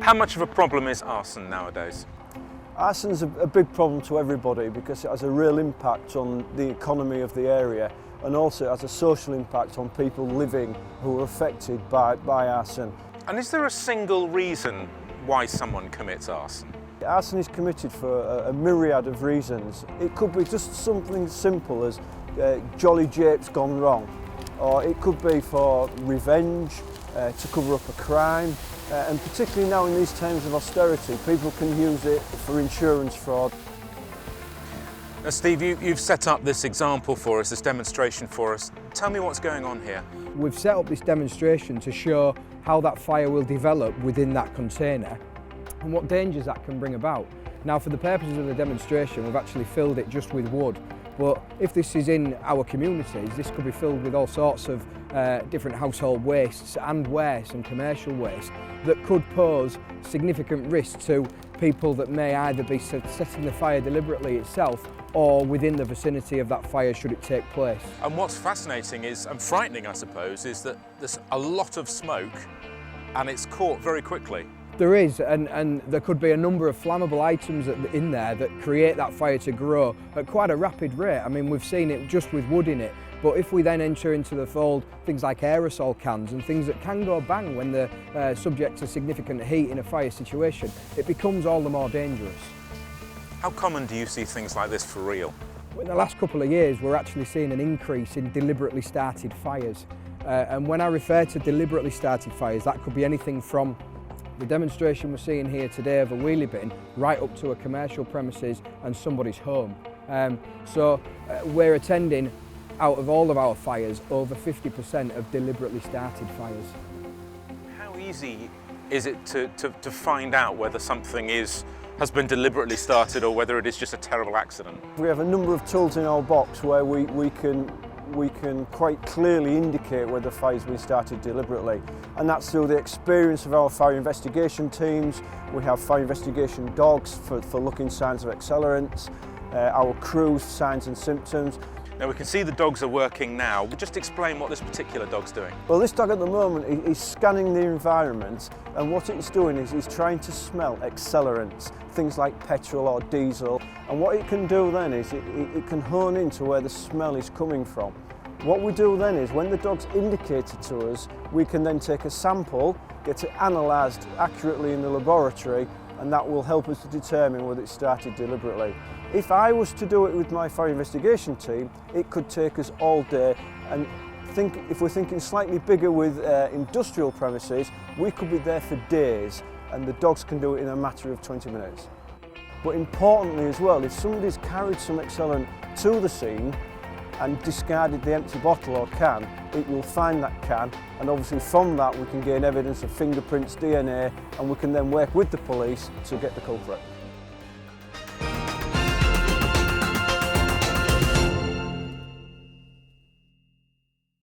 How much of a problem is arson nowadays? Arson's a big problem to everybody because it has a real impact on the economy of the area, and also it has a social impact on people living who are affected by arson. And is there a single reason why someone commits arson? Arson is committed for a myriad of reasons. It could be just something simple as jolly japes gone wrong, or it could be for revenge, to cover up a crime, and particularly now in these times of austerity, people can use it for insurance fraud. Now Steve, you've set up this example for us, this demonstration for us. Tell me what's going on here. We've set up this demonstration to show how that fire will develop within that container and what dangers that can bring about. Now, for the purposes of the demonstration, we've actually filled it just with wood. But if this is in our communities, this could be filled with all sorts of different household wastes and waste and commercial waste that could pose significant risk to people that may either be setting the fire deliberately itself or within the vicinity of that fire should it take place. And what's fascinating is, and frightening I suppose, is that there's a lot of smoke and it's caught very quickly. There is, and there could be a number of flammable items in there that create that fire to grow at quite a rapid rate. I mean, we've seen it just with wood in it, but if we then enter into the fold things like aerosol cans and things that can go bang when they're subject to significant heat in a fire situation, it becomes all the more dangerous. How common do you see things like this for real? In the last couple of years, we're actually seeing an increase in deliberately started fires. And when I refer to deliberately started fires, that could be anything from the demonstration we're seeing here today of a wheelie bin right up to a commercial premises and somebody's home. We're attending, out of all of our fires, over 50% of deliberately started fires. How easy is it to find out whether something has been deliberately started or whether it is just a terrible accident? We have a number of tools in our box where we can quite clearly indicate whether the fire's been started deliberately, and that's through the experience of our fire investigation teams. We have fire investigation dogs for looking signs of accelerants, our crew's signs and symptoms. Now we can see the dogs are working now. Just explain what this particular dog's doing. Well, this dog at the moment is scanning the environment, and what it's doing is he's trying to smell accelerants, things like petrol or diesel, and what it can do then is it can hone into where the smell is coming from. What we do then is when the dog's indicated to us, we can then take a sample, get it analysed accurately in the laboratory, and that will help us to determine whether it started deliberately. If I was to do it with my fire investigation team, it could take us all day, and if we're thinking slightly bigger with industrial premises, we could be there for days, and the dogs can do it in a matter of 20 minutes. But importantly as well, if somebody's carried some accelerant to the scene and discarded the empty bottle or can, it will find that can, and obviously from that we can gain evidence of fingerprints, DNA, and we can then work with the police to get the culprit.